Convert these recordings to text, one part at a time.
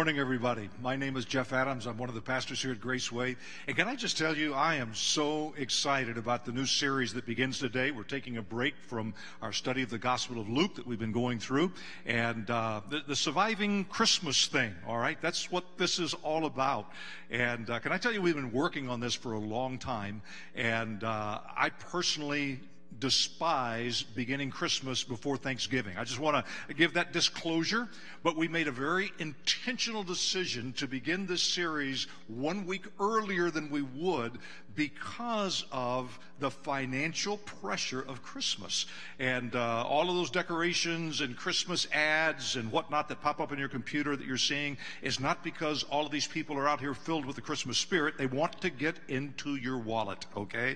morning, everybody. My name is Jeff Adams. I'm one of the pastors here at Grace Way. And can I just tell you, I am so excited about the new series that begins today. We're taking a break from our study of the Gospel of Luke that we've been going through. And the surviving Christmas thing, all right? That's what this is all about. And can I tell you, we've been working on this for a long time. And I personally despise beginning Christmas before Thanksgiving. I just want to give that disclosure, but we made a very intentional decision to begin this series 1 week earlier than we would because of the financial pressure of Christmas. And all of those decorations and Christmas ads and whatnot that pop up in your computer that you're seeing is not because all of these people are out here filled with the Christmas spirit. They want to get into your wallet, okay?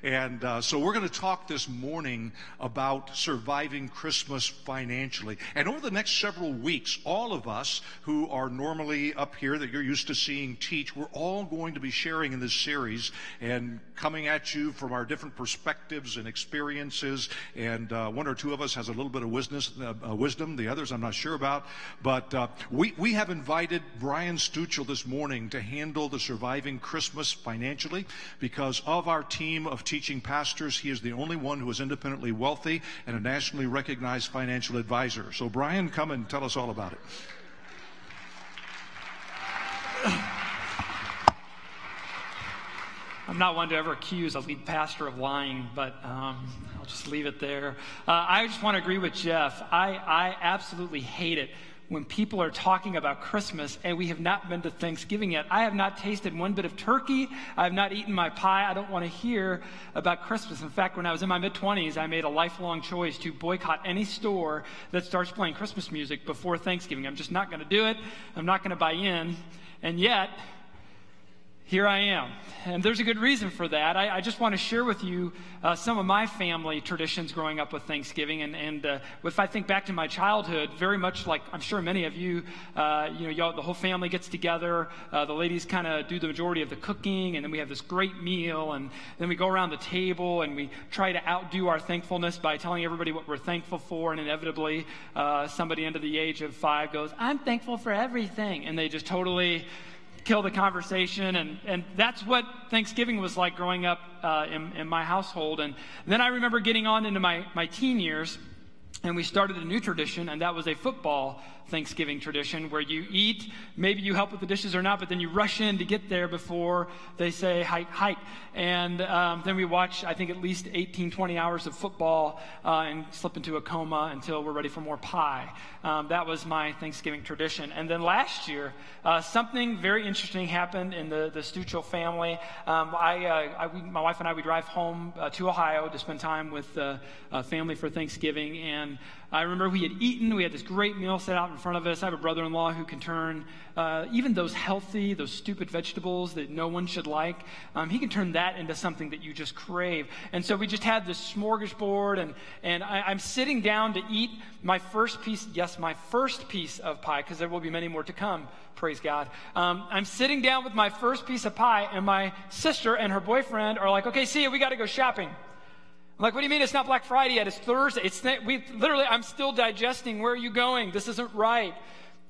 And so we're going to talk this morning about surviving Christmas financially. And over the next several weeks, all of us who are normally up here that you're used to seeing teach, we're all going to be sharing in this series and coming at you from our different perspectives and experiences. And one or two of us has a little bit of wisdom. The others I'm not sure about. But we have invited Brian Stuchel this morning to handle the surviving Christmas financially. Because of our team of teaching pastors, he is the only one who is independently wealthy and a nationally recognized financial advisor. So Brian, come and tell us all about it. I'm not one to ever accuse a lead pastor of lying, but I'll just leave it there. I just want to agree with Jeff. I absolutely hate it when people are talking about Christmas and we have not been to Thanksgiving yet. I have not tasted one bit of turkey. I have not eaten my pie. I don't want to hear about Christmas. In fact, when I was in my mid-20s, I made a lifelong choice to boycott any store that starts playing Christmas music before Thanksgiving. I'm just not going to do it. I'm not going to buy in. And yet, here I am. And there's a good reason for that. I just want to share with you some of my family traditions growing up with Thanksgiving. And if I think back to my childhood, very much like I'm sure many of you, y'all, the whole family gets together. The ladies kind of do the majority of the cooking. And then we have this great meal. And then we go around the table and we try to outdo our thankfulness by telling everybody what we're thankful for. And inevitably, somebody under the age of 5 goes, "I'm thankful for everything." And they just totally kill the conversation, and that's what Thanksgiving was like growing up in my household. And then I remember getting on into my teen years, and we started a new tradition, and that was a football Thanksgiving tradition where you eat, maybe you help with the dishes or not, but then you rush in to get there before they say hike. And then we watch, I think, at least 18, 20 hours of football and slip into a coma until we're ready for more pie. That was my Thanksgiving tradition. And then last year, something very interesting happened in the Stuchel family. My wife and I, we drive home to Ohio to spend time with family for Thanksgiving. And I remember we had eaten. We had this great meal set out in front of us. I have a brother-in-law who can turn even those stupid vegetables that no one should like, he can turn that into something that you just crave. And so we just had this smorgasbord, and I'm sitting down to eat my first piece of pie, because there will be many more to come, praise God. I'm sitting down with my first piece of pie, and my sister and her boyfriend are like, "Okay, see you, we got to go shopping." I'm like, "What do you mean it's not Black Friday yet? It's Thursday." I'm still digesting. Where are you going? This isn't right.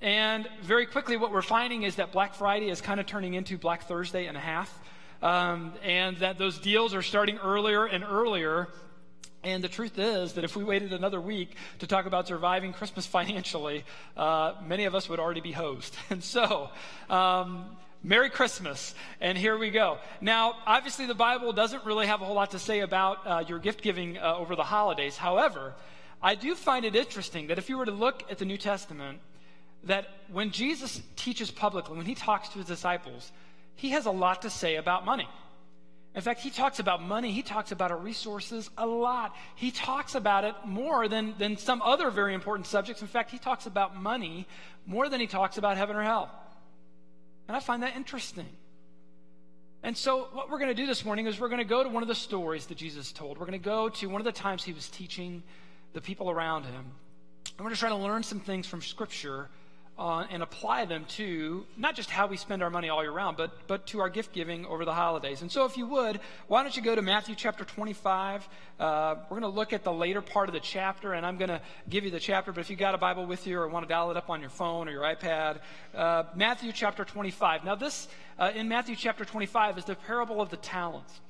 And very quickly what we're finding is that Black Friday is kind of turning into Black Thursday and a half. And that those deals are starting earlier and earlier. And the truth is that if we waited another week to talk about surviving Christmas financially, many of us would already be hosed. And so, Merry Christmas, and here we go. Now, obviously the Bible doesn't really have a whole lot to say about your gift giving over the holidays. However, I do find it interesting that if you were to look at the New Testament, that when Jesus teaches publicly, when he talks to his disciples, he has a lot to say about money. In fact, he talks about money, he talks about our resources a lot. He talks about it more than some other very important subjects. In fact, he talks about money more than he talks about heaven or hell. And I find that interesting. And so what we're going to do this morning is we're going to go to one of the stories that Jesus told. We're going to go to one of the times he was teaching the people around him. And we're going to try to learn some things from Scripture and apply them to not just how we spend our money all year round, but to our gift giving over the holidays. And so if you would, why don't you go to Matthew chapter 25. We're going to look at the later part of the chapter, and I'm going to give you the chapter, but if you got a Bible with you or want to dial it up on your phone or your iPad, Matthew chapter 25. Now this, in Matthew chapter 25, is the parable of the talents.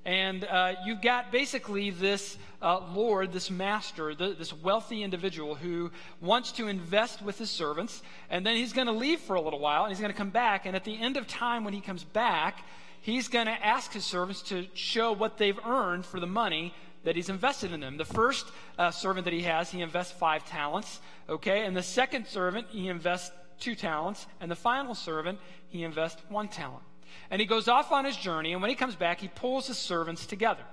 And you've got basically this Lord, this master, this wealthy individual who wants to invest with his servants, and then he's going to leave for a little while, and he's going to come back, and at the end of time when he comes back, he's going to ask his servants to show what they've earned for the money that he's invested in them. The first servant that he has, he invests 5 talents, okay? And the second servant, he invests 2 talents, and the final servant, he invests 1 talent. And he goes off on his journey, and when he comes back, he pulls his servants together.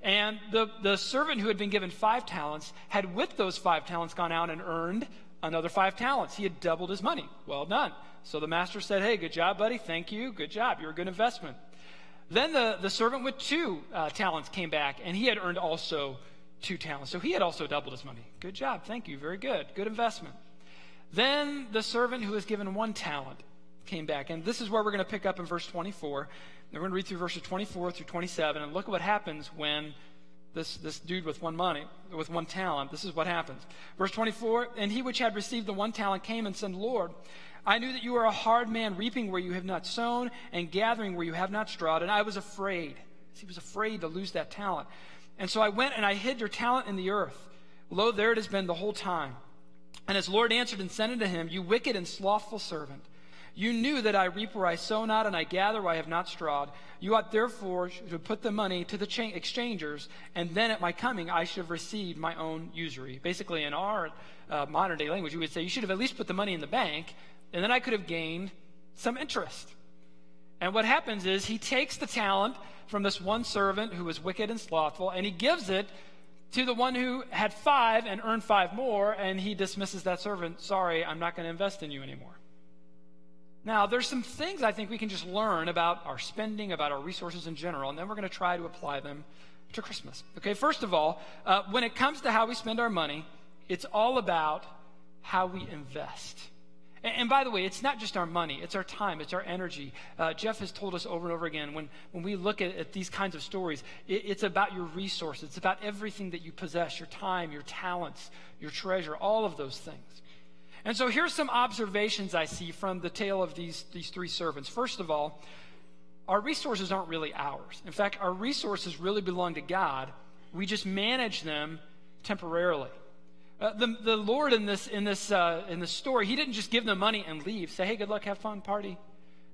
And the servant who had been given 5 talents had with those 5 talents gone out and earned another 5 talents. He had doubled his money. Well done. So the master said, hey, good job, buddy. Thank you. Good job. You're a good investment. Then the servant with 2 talents came back, and he had earned also 2 talents. So he had also doubled his money. Good job. Thank you. Very good. Good investment. Then the servant who was given 1 talent came back. And this is where we're going to pick up in verse 24. And we're going to read through verses 24 through 27. And look at what happens when this dude with 1 talent, this is what happens. Verse 24, and he which had received the 1 talent came and said, Lord, I knew that you are a hard man, reaping where you have not sown and gathering where you have not strawed. And I was afraid. He was afraid to lose that talent. And so I went and I hid your talent in the earth. Lo, there it has been the whole time. And his Lord answered and said unto him, you wicked and slothful servant. You knew that I reap where I sow not, and I gather where I have not strawed. You ought therefore to put the money to the exchangers, and then at my coming I should have received my own usury. Basically, in our modern day language, we would say you should have at least put the money in the bank, and then I could have gained some interest. And what happens is he takes the talent from this one servant who was wicked and slothful, and he gives it to the one who had 5 and earned 5 more, and he dismisses that servant. Sorry, I'm not going to invest in you anymore. Now, there's some things I think we can just learn about our spending, about our resources in general, and then we're going to try to apply them to Christmas. Okay, first of all, when it comes to how we spend our money, it's all about how we invest. And by the way, it's not just our money, it's our time, it's our energy. Jeff has told us over and over again, when we look at these kinds of stories, it's about your resources. It's about everything that you possess, your time, your talents, your treasure, all of those things. And so here's some observations I see from the tale of these 3 servants. First of all, our resources aren't really ours. In fact, our resources really belong to God. We just manage them temporarily. The Lord in this story, he didn't just give them money and leave, say, hey, good luck, have fun, party.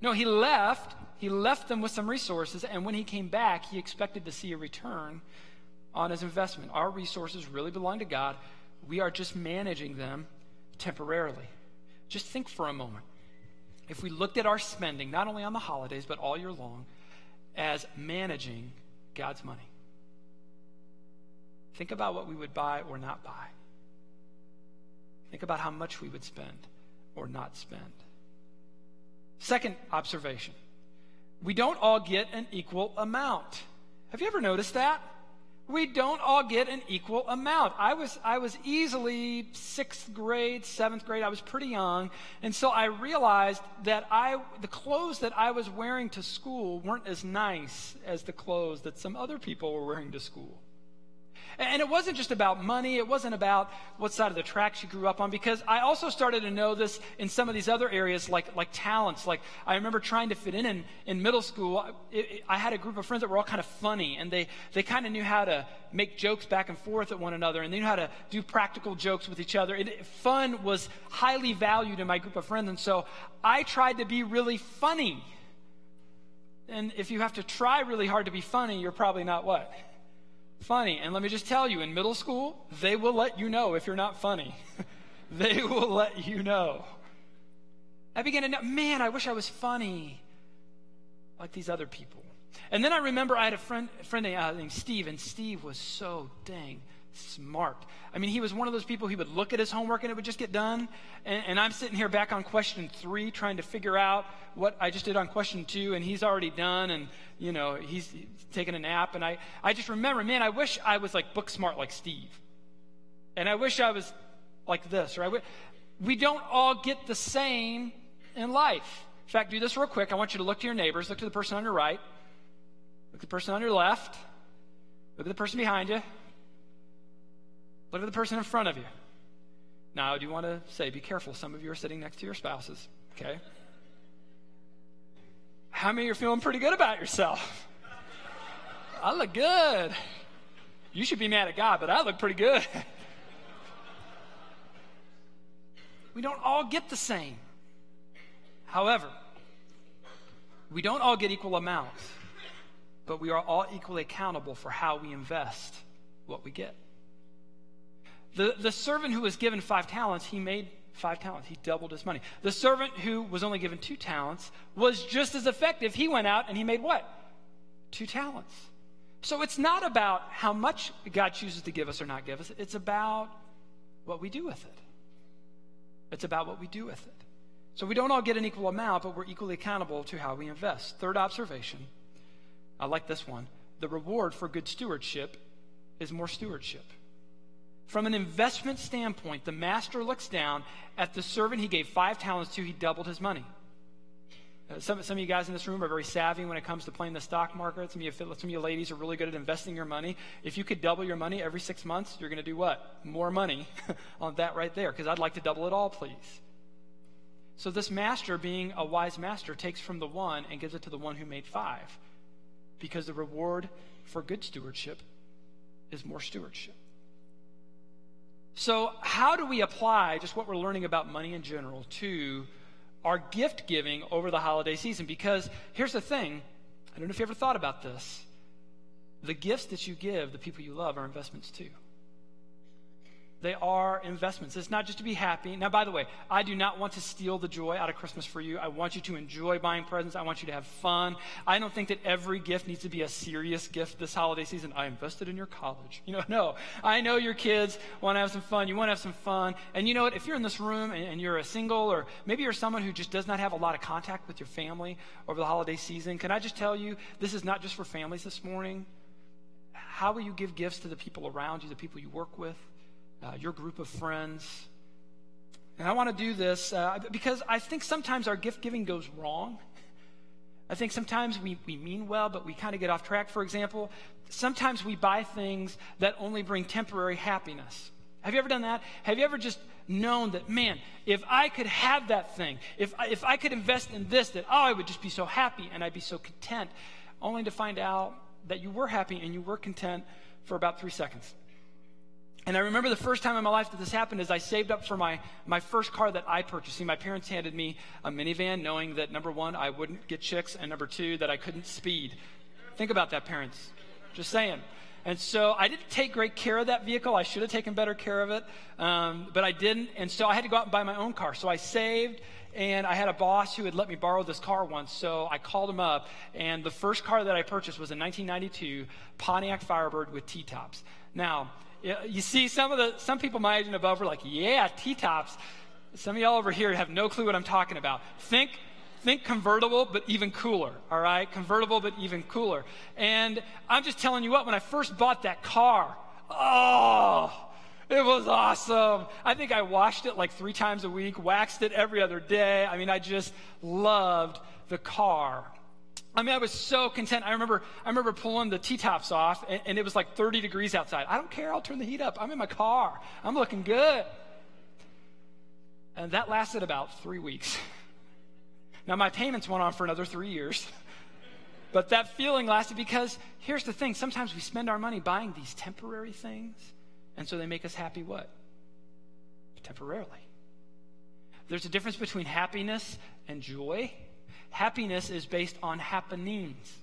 No, he left them with some resources, and when he came back, he expected to see a return on his investment. Our resources really belong to God. We are just managing them temporarily. Just think for a moment. If we looked at our spending, not only on the holidays, but all year long, as managing God's money. Think about what we would buy or not buy. Think about how much we would spend or not spend. Second observation. We don't all get an equal amount. Have you ever noticed that? We don't all get an equal amount. I was easily 6th grade, 7th grade. I was pretty young. And so I realized that the clothes that I was wearing to school weren't as nice as the clothes that some other people were wearing to school. And it wasn't just about money. It wasn't about what side of the tracks you grew up on, because I also started to know this in some of these other areas like talents. Like I remember trying to fit in middle school. I had a group of friends that were all kind of funny, and they kind of knew how to make jokes back and forth at one another, and they knew how to do practical jokes with each other. Fun was highly valued in my group of friends, and so I tried to be really funny. And if you have to try really hard to be funny, you're probably not what? Funny. And let me just tell you, in middle school, they will let you know if you're not funny. They will let you know. I began to know, man, I wish I was funny like these other people. And then I remember I had a friend named Steve, and Steve was so dang smart. I mean, he was one of those people, he would look at his homework and it would just get done. And I'm sitting here back on question 3 trying to figure out what I just did on question 2, and he's already done, and, you know, he's taking a nap. And I just remember, man, I wish I was like book smart like Steve. And I wish I was like this, or We don't all get the same in life. In fact, do this real quick. I want you to look to your neighbors. Look to the person on your right. Look at the person on your left. Look at the person behind you. Look at the person in front of you. Now, I do want to say, be careful. Some of you are sitting next to your spouses, okay? How many are feeling pretty good about yourself? I look good. You should be mad at God, but I look pretty good. We don't all get the same. However, we don't all get equal amounts, but we are all equally accountable for how we invest what we get. The servant who was given 5 talents, he made 5 talents. He doubled his money. The servant who was only given 2 talents was just as effective. He went out and he made what? 2 talents. So it's not about how much God chooses to give us or not give us. It's about what we do with it. It's about what we do with it. So we don't all get an equal amount, but we're equally accountable to how we invest. Third observation, I like this one. The reward for good stewardship is more stewardship. From an investment standpoint, the master looks down at the servant he gave 5 talents to. He doubled his money. Some of you guys in this room are very savvy when it comes to playing the stock market. Some of you ladies are really good at investing your money. If you could double your money every 6 months, you're going to do what? More money on that right there, because I'd like to double it all, please. So this master, being a wise master, takes from the one and gives it to the one who made 5, because the reward for good stewardship is more stewardship. So how do we apply just what we're learning about money in general to our gift giving over the holiday season? Because here's the thing, I don't know if you ever thought about this. The gifts that you give the people you love are investments too. They are investments. It's not just to be happy. Now, by the way, I do not want to steal the joy out of Christmas for you. I want you to enjoy buying presents. I want you to have fun. I don't think that every gift needs to be a serious gift this holiday season. I invested in your college. No. I know your kids want to have some fun. You want to have some fun. And you know what? If you're in this room and you're a single, or maybe you're someone who just does not have a lot of contact with your family over the holiday season, can I just tell you, this is not just for families this morning. How will you give gifts to the people around you, the people you work with? Your group of friends. And I want to do this because I think sometimes our gift giving goes wrong. I think sometimes we mean well, but we kind of get off track. For example, sometimes we buy things that only bring temporary happiness. Have you ever done that? Have you ever just known that, man, if I could have that thing, if I could invest in this, that, I would just be so happy and I'd be so content, only to find out that you were happy and you were content for about 3 seconds. And I remember the first time in my life that this happened is I saved up for my first car that I purchased. See, my parents handed me a minivan knowing that, number one, I wouldn't get chicks, and number two, that I couldn't speed. Think about that, parents. Just saying. And so I didn't take great care of that vehicle. I should have taken better care of it, but I didn't. And so I had to go out and buy my own car. So I saved, and I had a boss who had let me borrow this car once. So I called him up, and the first car that I purchased was a 1992 Pontiac Firebird with T-tops. Now, you see, some people my age and above were like, yeah, T-tops. Some of y'all over here have no clue what I'm talking about. Think convertible, but even cooler, all right? Convertible, but even cooler. And I'm just telling you what, when I first bought that car, it was awesome. I think I washed it like 3 times a week, waxed it every other day. I mean, I just loved the car. I mean, I was so content. I remember pulling the T-tops off, and it was like 30 degrees outside. I don't care. I'll turn the heat up. I'm in my car. I'm looking good. And that lasted about 3 weeks. Now, my payments went on for another 3 years. But that feeling lasted because here's the thing. Sometimes we spend our money buying these temporary things, and so they make us happy what? Temporarily. There's a difference between happiness and joy. Happiness is based on happenings.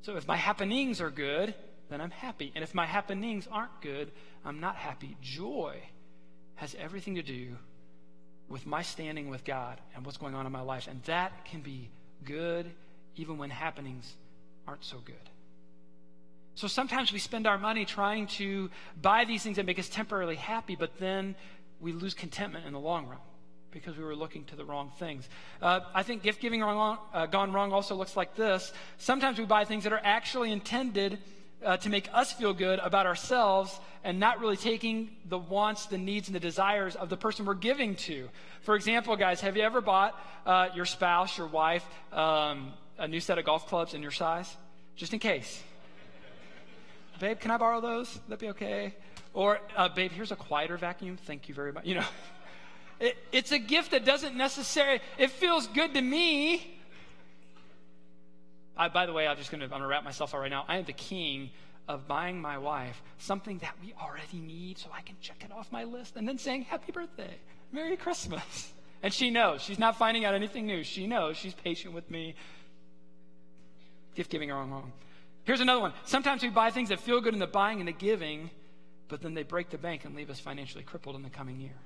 So if my happenings are good, then I'm happy. And if my happenings aren't good, I'm not happy. Joy has everything to do with my standing with God and what's going on in my life. And that can be good even when happenings aren't so good. So sometimes we spend our money trying to buy these things that make us temporarily happy, but then we lose contentment in the long run, because we were looking to the wrong things. I think gift-giving gone wrong also looks like this. Sometimes we buy things that are actually intended to make us feel good about ourselves and not really taking the wants, the needs, and the desires of the person we're giving to. For example, guys, have you ever bought your spouse, your wife, a new set of golf clubs in your size? Just in case. Babe, can I borrow those? Would that be okay? Or, babe, here's a quieter vacuum. Thank you very much. It's a gift that doesn't necessarily, it feels good to me. By the way, I'm going to wrap myself up right now. I am the king of buying my wife something that we already need so I can check it off my list and then saying, happy birthday, Merry Christmas. And she knows. She's not finding out anything new. She knows. She's patient with me. Gift giving wrong. Here's another one. Sometimes we buy things that feel good in the buying and the giving, but then they break the bank and leave us financially crippled in the coming year.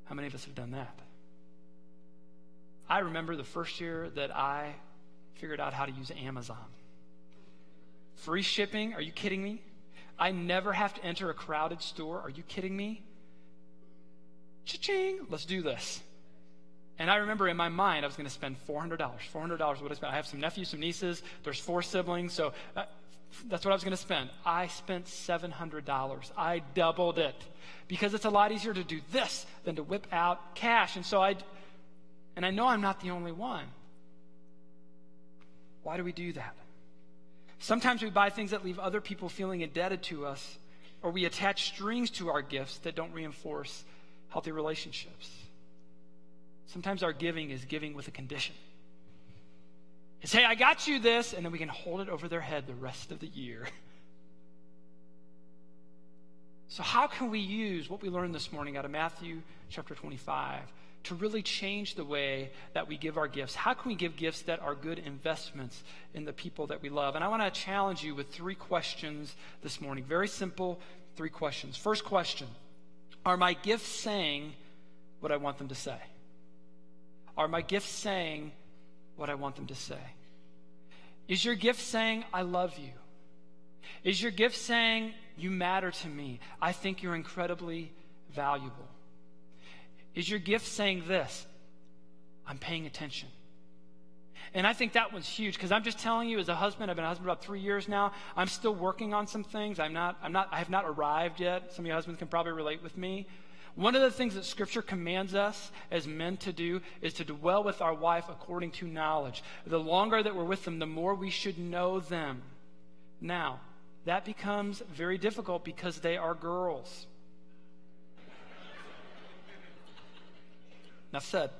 How many of us have done that? I remember the first year that I figured out how to use Amazon. Free shipping? Are you kidding me? I never have to enter a crowded store. Are you kidding me? Cha-ching, let's do this. And I remember in my mind I was going to spend $400. $400 what I spent. I have some nephews, some nieces. There's 4 siblings, so that's what I was going to spend. I spent $700. I doubled it because it's a lot easier to do this than to whip out cash. And I know I'm not the only one. Why do we do that? Sometimes we buy things that leave other people feeling indebted to us, or we attach strings to our gifts that don't reinforce healthy relationships. Sometimes our giving is giving with a condition. It's, hey, I got you this, and then we can hold it over their head the rest of the year. So how can we use what we learned this morning out of Matthew chapter 25 to really change the way that we give our gifts? How can we give gifts that are good investments in the people that we love? And I want to challenge you with 3 questions this morning. Very simple 3 questions. First question, are my gifts saying what I want them to say? Are my gifts saying what I want them to say? Is your gift saying, I love you? Is your gift saying, you matter to me? I think you're incredibly valuable. Is your gift saying this, I'm paying attention? And I think that one's huge because I'm just telling you, as a husband, I've been a husband about 3 years now. I'm still working on some things. I have not arrived yet. Some of you husbands can probably relate with me. One of the things that Scripture commands us as men to do is to dwell with our wife according to knowledge. The longer that we're with them, the more we should know them. Now, that becomes very difficult because they are girls. Enough said.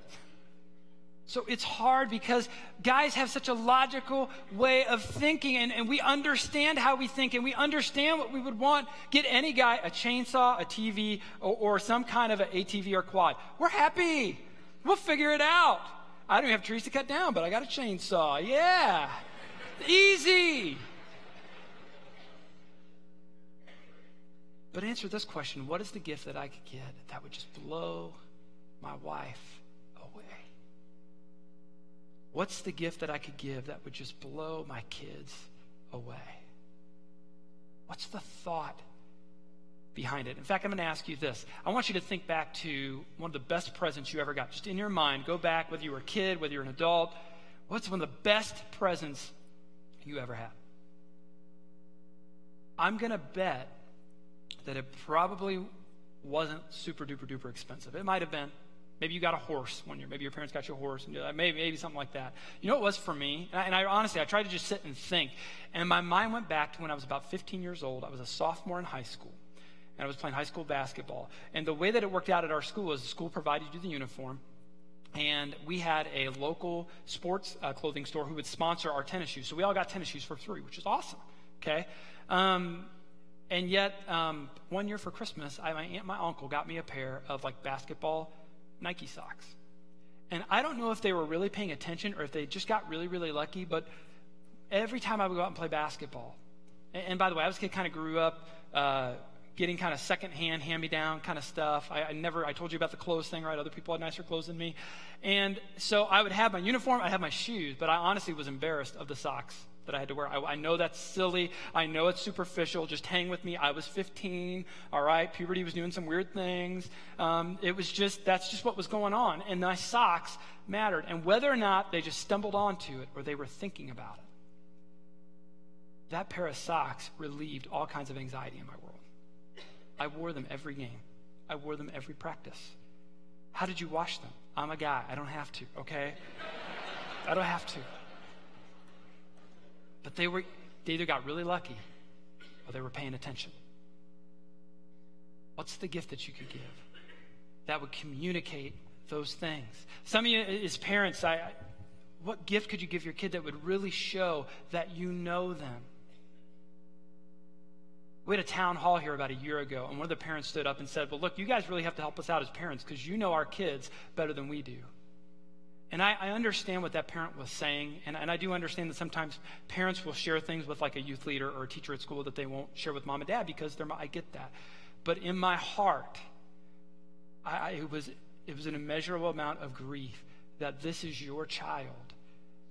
So it's hard because guys have such a logical way of thinking, and we understand how we think, and we understand what we would want. Get any guy a chainsaw, a TV, or some kind of an ATV or quad. We're happy. We'll figure it out. I don't even have trees to cut down, but I got a chainsaw. Yeah. Easy. But answer this question, what is the gift that I could get that would just blow my wife away? What's the gift that I could give that would just blow my kids away? What's the thought behind it? In fact, I'm going to ask you this. I want you to think back to one of the best presents you ever got. Just in your mind, go back, whether you were a kid, whether you're an adult. What's one of the best presents you ever had? I'm going to bet that it probably wasn't super duper duper expensive. It might have been. Maybe you got a horse one year. Maybe your parents got you a horse. And maybe something like that. You know what it was for me? And I honestly, I tried to just sit and think. And my mind went back to when I was about 15 years old. I was a sophomore in high school. And I was playing high school basketball. And the way that it worked out at our school is the school provided you the uniform. And we had a local sports clothing store who would sponsor our tennis shoes. So we all got tennis shoes for free, which is awesome. Okay? And yet, 1 year for Christmas, my aunt and my uncle got me a pair of like basketball Nike socks. And I don't know if they were really paying attention or if they just got really, really lucky, but every time I would go out and play basketball, and by the way, I was a kid, kind of grew up getting kind of secondhand, hand-me-down kind of stuff. I told you about the clothes thing, right? Other people had nicer clothes than me. And so I would have my uniform, I'd have my shoes, but I honestly was embarrassed of the socks that I had to wear. I know that's silly. I know it's superficial. Just hang with me. I was 15, all right? Puberty was doing some weird things. That's just what was going on. And my socks mattered. And whether or not they just stumbled onto it or they were thinking about it, that pair of socks relieved all kinds of anxiety in my world. I wore them every game. I wore them every practice. How did you wash them? I'm a guy. I don't have to, okay? I don't have to. But they either got really lucky or they were paying attention. What's the gift that you could give that would communicate those things? Some of you as parents, what gift could you give your kid that would really show that you know them? We had a town hall here about a year ago, and one of the parents stood up and said, well, look, you guys really have to help us out as parents because you know our kids better than we do. And I understand what that parent was saying, and I do understand that sometimes parents will share things with like a youth leader or a teacher at school that they won't share with mom and dad because I get that. But in my heart, it was an immeasurable amount of grief that this is your child,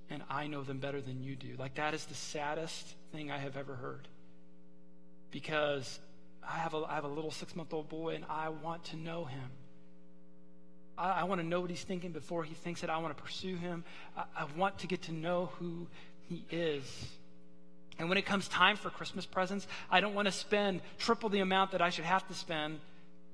and I know them better than you do. Like, that is the saddest thing I have ever heard. Because I have a little 6-month-old boy, and I want to know him. I want to know what he's thinking before he thinks it. I want to pursue him. I want to get to know who he is. And when it comes time for Christmas presents, I don't want to spend triple the amount that I should have to spend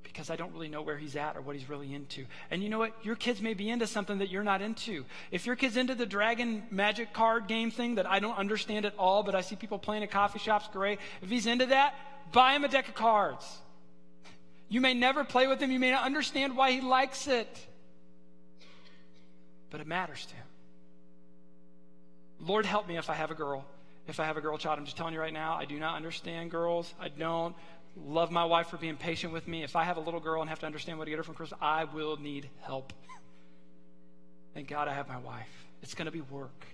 because I don't really know where he's at or what he's really into. And you know what? Your kids may be into something that you're not into. If your kid's into the Dragon Magic card game thing that I don't understand at all, but I see people playing at coffee shops, great. If he's into that, buy him a deck of cards. You may never play with him. You may not understand why he likes it. But it matters to him. Lord, help me if I have a girl. If I have a girl child, I'm just telling you right now, I do not understand girls. I don't love my wife for being patient with me. If I have a little girl and have to understand what to get her from Christmas, I will need help. Thank God I have my wife. It's going to be work.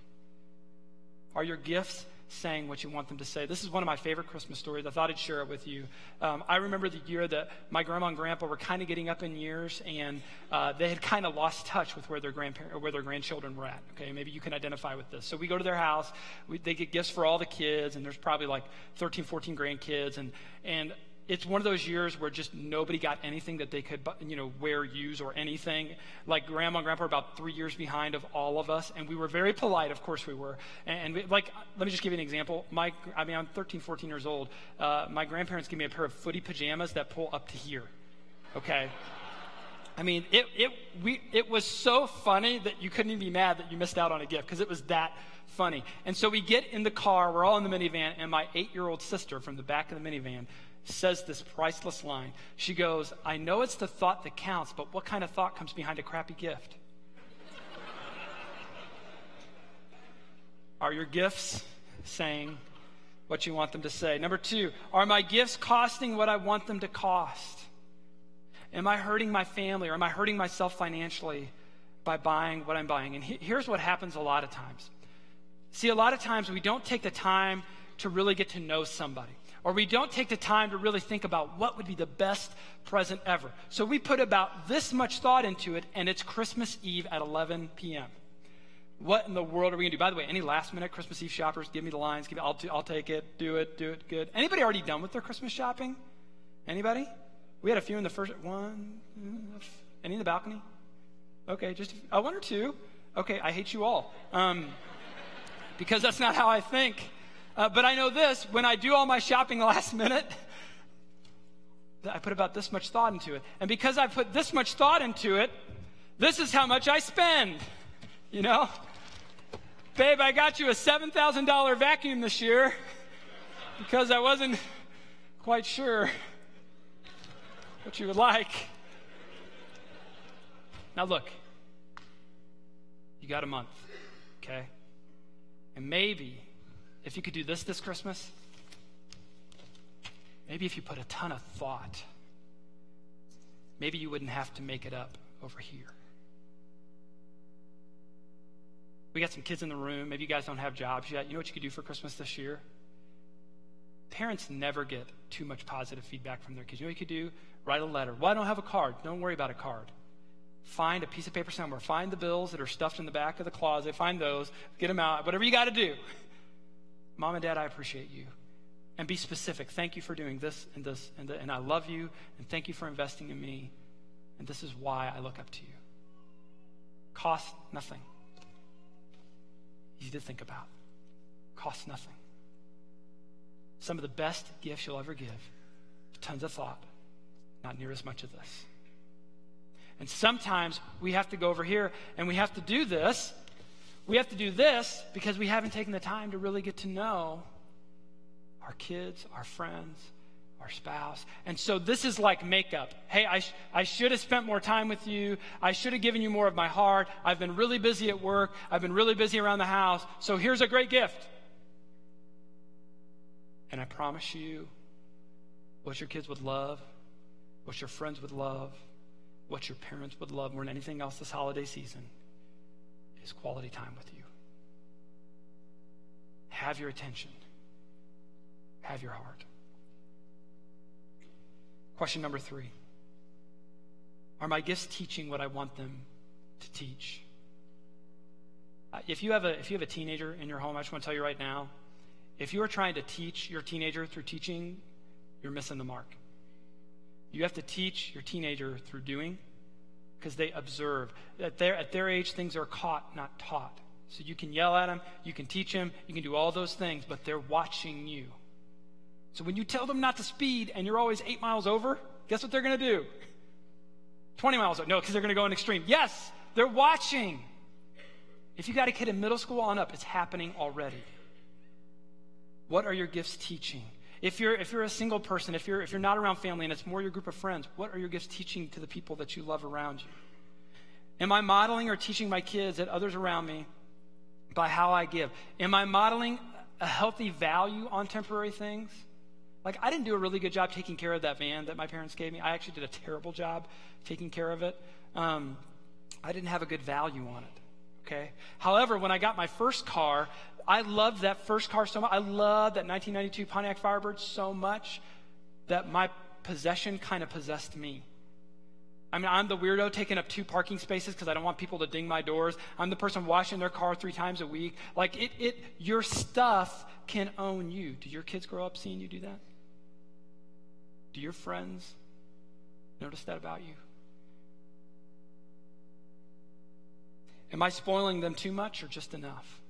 Are your gifts saying what you want them to say? This is one of my favorite Christmas stories. I thought I'd share it with you. I remember the year that my grandma and grandpa were kind of getting up in years, and they had kind of lost touch with where their grandchildren were at. Okay, maybe you can identify with this. So we go to their house. They get gifts for all the kids, and there's probably like 13, 14 grandkids, and it's one of those years where just nobody got anything that they could, wear, use, or anything. Like grandma and grandpa are about 3 years behind of all of us, and we were very polite. Of course we were. And let me just give you an example. I'm 13, 14 years old. My grandparents gave me a pair of footy pajamas that pull up to here. Okay. I mean, it was so funny that you couldn't even be mad that you missed out on a gift because it was that funny. And so we get in the car. We're all in the minivan, and my 8-year-old sister from the back of the minivan says this priceless line. She goes, I know it's the thought that counts, but what kind of thought comes behind a crappy gift? Are your gifts saying what you want them to say? Number 2, are my gifts costing what I want them to cost? Am I hurting my family, or am I hurting myself financially by buying what I'm buying? And here's what happens a lot of times. See, a lot of times we don't take the time to really get to know somebody. Or we don't take the time to really think about what would be the best present ever. So we put about this much thought into it, and it's Christmas Eve at 11 p.m. What in the world are we going to do? By the way, any last-minute Christmas Eve shoppers, give me the lines. I'll take it. Do it. Good. Anybody already done with their Christmas shopping? Anybody? We had a few in the first one. Any in the balcony? Okay, just one or two. Okay, I hate you all. Because that's not how I think. But I know this, when I do all my shopping last minute, I put about this much thought into it. And because I put this much thought into it, this is how much I spend. Babe, I got you a $7,000 vacuum this year because I wasn't quite sure what you would like. Now look, you got a month, okay? And maybe if you could do this Christmas, maybe if you put a ton of thought, maybe you wouldn't have to make it up over here. We got some kids in the room. Maybe you guys don't have jobs yet. You know what you could do for Christmas this year? Parents never get too much positive feedback from their kids. You know what you could do? Write a letter. Well, I don't have a card. Don't worry about a card. Find a piece of paper somewhere. Find the bills that are stuffed in the back of the closet. Find those. Get them out. Whatever you got to do. Mom and Dad, I appreciate you. And be specific. Thank you for doing this and this and I love you, and thank you for investing in me, and this is why I look up to you. Cost nothing. Easy to think about. Cost nothing. Some of the best gifts you'll ever give. Tons of thought, not near as much of this. And sometimes we have to go over here and we have to do this. We have to do this because we haven't taken the time to really get to know our kids, our friends, our spouse. And so this is like makeup. Hey, I should have spent more time with you. I should have given you more of my heart. I've been really busy at work. I've been really busy around the house. So here's a great gift. And I promise you, what your kids would love, what your friends would love, what your parents would love more than anything else this holiday season is quality time with you. Have your attention. Have your heart. Question number 3. Are my gifts teaching what I want them to teach? If you have a teenager in your home, I just want to tell you right now, if you are trying to teach your teenager through teaching, you're missing the mark. You have to teach your teenager through doing, because they observe. At their age, things are caught, not taught. So you can yell at them, you can teach them, you can do all those things, but they're watching you. So when you tell them not to speed and you're always 8 miles over, guess what they're going to do? 20 miles over. No, because they're going to go an extreme. Yes, they're watching. If you got a kid in middle school on up, it's happening already. What are your gifts teaching? If you're a single person, if you're not around family and it's more your group of friends, what are your gifts teaching to the people that you love around you? Am I modeling or teaching my kids and others around me by how I give? Am I modeling a healthy value on temporary things? Like, I didn't do a really good job taking care of that van that my parents gave me. I actually did a terrible job taking care of it. I didn't have a good value on it, okay? However, when I got my first car, I loved that first car so much. I loved that 1992 Pontiac Firebird so much that my possession kind of possessed me. I mean, I'm the weirdo taking up 2 parking spaces because I don't want people to ding my doors. I'm the person washing their car 3 times a week. Like, your stuff can own you. Do your kids grow up seeing you do that? Do your friends notice that about you? Am I spoiling them too much or just enough?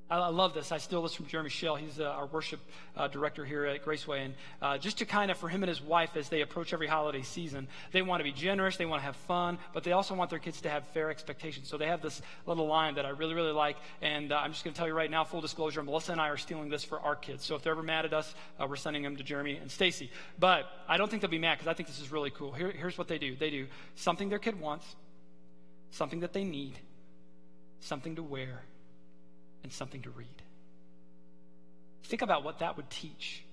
I love this. I steal this from Jeremy Shell. He's our worship director here at Graceway. And just to kind of, for him and his wife, as they approach every holiday season, they want to be generous, they want to have fun, but they also want their kids to have fair expectations. So they have this little line that I really, really like. And I'm just going to tell you right now, full disclosure, Melissa and I are stealing this for our kids. So if they're ever mad at us, we're sending them to Jeremy and Stacy. But I don't think they'll be mad because I think this is really cool. Here's what they do. They do something their kid wants, something that they need, something to wear, and something to read. Think about what that would teach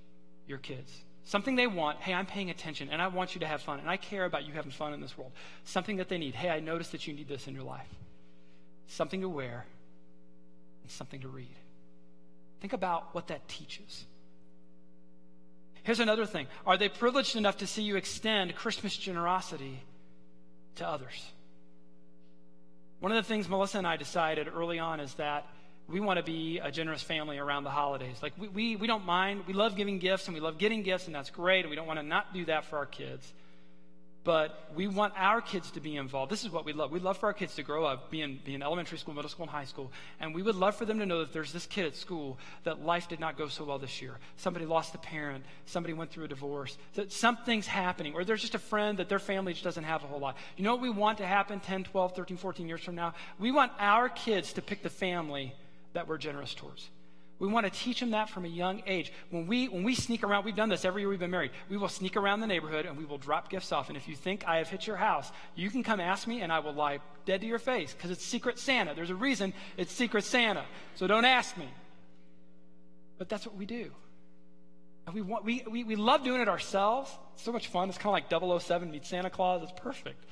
your kids. Something they want. Hey, I'm paying attention, and I want you to have fun, and I care about you having fun in this world. Something that they need. Hey, I noticed that you need this in your life. Something to wear, and something to read. Think about what that teaches. Here's another thing. Are they privileged enough to see you extend Christmas generosity to others? One of the things Melissa and I decided early on is that we want to be a generous family around the holidays. Like, we don't mind. We love giving gifts, and we love getting gifts, and that's great, and we don't want to not do that for our kids. But we want our kids to be involved. This is what we love. We love for our kids to grow up, be in elementary school, middle school, and high school. And we would love for them to know that there's this kid at school that life did not go so well this year. Somebody lost a parent. Somebody went through a divorce. That something's happening. Or there's just a friend that their family just doesn't have a whole lot. You know what we want to happen 10, 12, 13, 14 years from now? We want our kids to pick the family that we're generous towards. We want to teach them that from a young age. When we sneak around, we've done this every year we've been married. We will sneak around the neighborhood and we will drop gifts off. And if you think I have hit your house, you can come ask me and I will lie dead to your face because it's Secret Santa. There's a reason it's Secret Santa. So don't ask me. But that's what we do. And we love doing it ourselves. It's so much fun. It's kind of like 007 meets Santa Claus. It's perfect.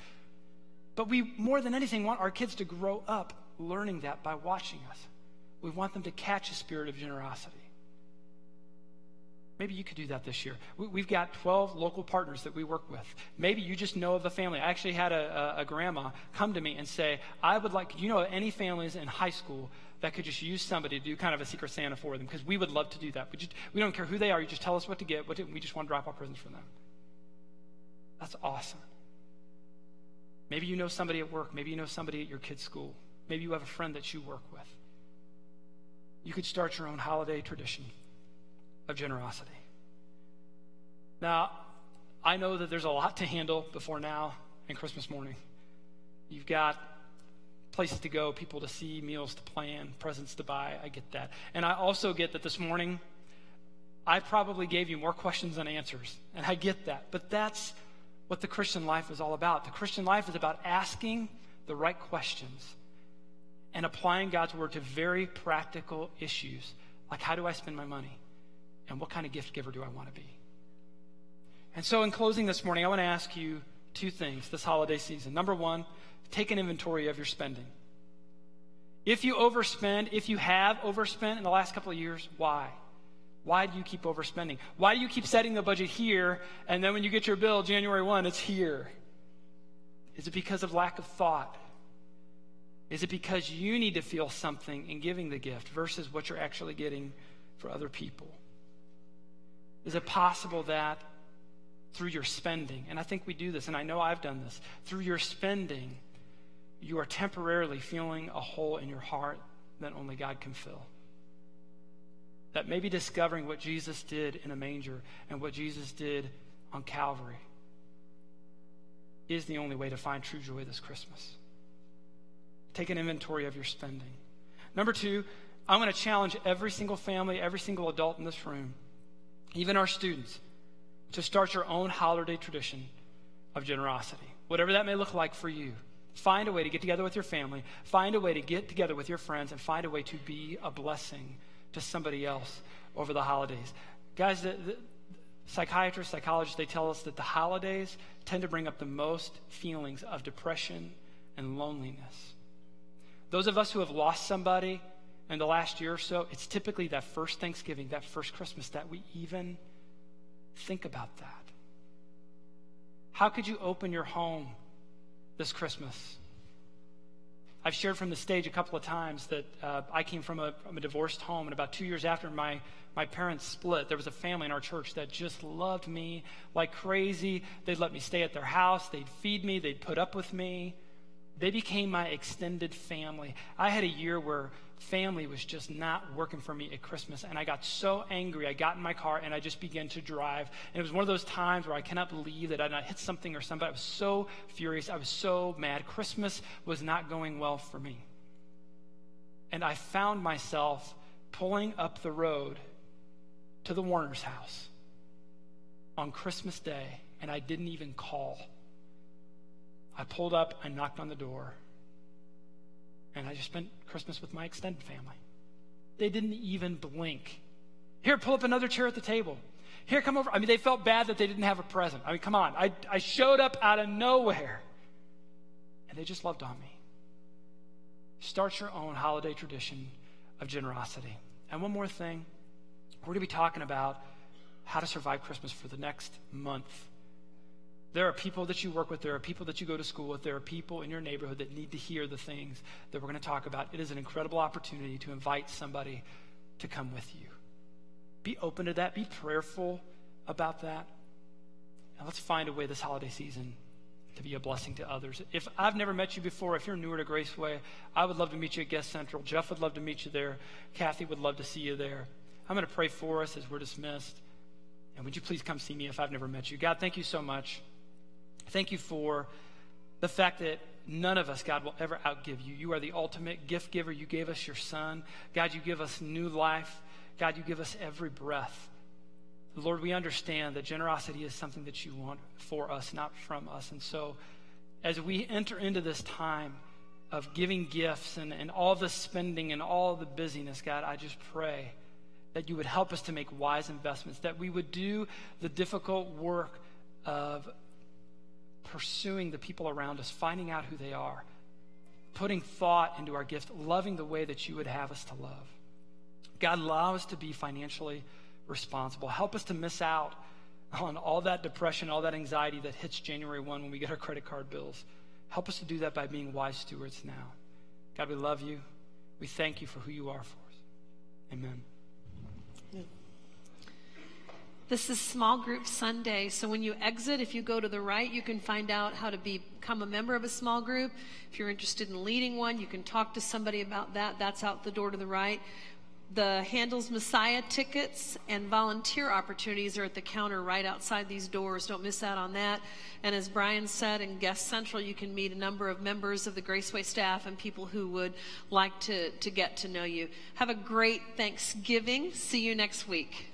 But we, more than anything, want our kids to grow up learning that by watching us. We want them to catch a spirit of generosity. Maybe you could do that this year. We've got 12 local partners that we work with. Maybe you just know of a family. I actually had a grandma come to me and say, I would like, you know, any families in high school that could just use somebody to do kind of a Secret Santa for them, because we would love to do that. We don't care who they are. You just tell us what to get. We just want to drop off presents for them. That's awesome. Maybe you know somebody at work. Maybe you know somebody at your kid's school. Maybe you have a friend that you work with. you could start your own holiday tradition of generosity. Now, I know that there's a lot to handle before now and Christmas morning. You've got places to go, people to see, meals to plan, presents to buy. I get that. And I also get that this morning, I probably gave you more questions than answers. And I get that. But that's what the Christian life is all about. The Christian life is about asking the right questions and applying God's word to very practical issues, like how do I spend my money? And what kind of gift giver do I want to be? And so in closing this morning, I want to ask you two things this holiday season. Number one, take an inventory of your spending. If you overspend, if you have overspent in the last couple of years, why? Why do you keep overspending? Why do you keep setting the budget here, and then when you get your bill January 1, it's here? Is it because of lack of thought? Is it because you need to feel something in giving the gift versus what you're actually getting for other people? Is it possible that through your spending, and I think we do this, and I know I've done this, through your spending, you are temporarily feeling a hole in your heart that only God can fill? That maybe discovering what Jesus did in a manger and what Jesus did on Calvary is the only way to find true joy this Christmas. Take an inventory of your spending. Number two, I'm going to challenge every single family, every single adult in this room, even our students, to start your own holiday tradition of generosity. Whatever that may look like for you. Find a way to get together with your family. Find a way to get together with your friends, and find a way to be a blessing to somebody else over the holidays. Guys, the psychiatrists, psychologists, they tell us that the holidays tend to bring up the most feelings of depression and loneliness. Those of us who have lost somebody in the last year or so, it's typically that first Thanksgiving, that first Christmas, that we even think about that. How could you open your home this Christmas? I've shared from the stage a couple of times that I came from a divorced home, and about 2 years after my parents split, there was a family in our church that just loved me like crazy. They'd let me stay at their house. They'd feed me. They'd put up with me. They became my extended family. I had a year where family was just not working for me at Christmas, and I got so angry. I got in my car, and I just began to drive. And it was one of those times where I cannot believe that I not hit something or somebody. I was so furious. I was so mad. Christmas was not going well for me. And I found myself pulling up the road to the Warner's house on Christmas Day, and I didn't even call. I pulled up, I knocked on the door, and I just spent Christmas with my extended family. They didn't even blink. Here, pull up another chair at the table. Here, come over. I mean, they felt bad that they didn't have a present. I mean, come on. I showed up out of nowhere, and they just loved on me. Start your own holiday tradition of generosity. And one more thing. We're going to be talking about how to survive Christmas for the next month. There are people that you work with. There are people that you go to school with. There are people in your neighborhood that need to hear the things that we're going to talk about. It is an incredible opportunity to invite somebody to come with you. Be open to that. Be prayerful about that. And let's find a way this holiday season to be a blessing to others. If I've never met you before, if you're newer to Graceway, I would love to meet you at Guest Central. Jeff would love to meet you there. Kathy would love to see you there. I'm going to pray for us as we're dismissed. And would you please come see me if I've never met you? God, thank you so much. Thank you for the fact that none of us, God, will ever outgive you. You are the ultimate gift giver. You gave us your Son. God, you give us new life. God, you give us every breath. Lord, we understand that generosity is something that you want for us, not from us. And so as we enter into this time of giving gifts and all the spending and all the busyness, God, I just pray that you would help us to make wise investments, that we would do the difficult work of pursuing the people around us, finding out who they are, putting thought into our gift, loving the way that you would have us to love. God, allow us to be financially responsible. Help us to miss out on all that depression, all that anxiety that hits January 1 when we get our credit card bills. Help us to do that by being wise stewards now. God, we love you. We thank you for who you are for us. Amen. This is Small Group Sunday, so when you exit, if you go to the right, you can find out how to become a member of a small group. If you're interested in leading one, you can talk to somebody about that. That's out the door to the right. The Handel's Messiah tickets and volunteer opportunities are at the counter right outside these doors. Don't miss out on that. And as Brian said, in Guest Central, you can meet a number of members of the Graceway staff and people who would like to get to know you. Have a great Thanksgiving. See you next week.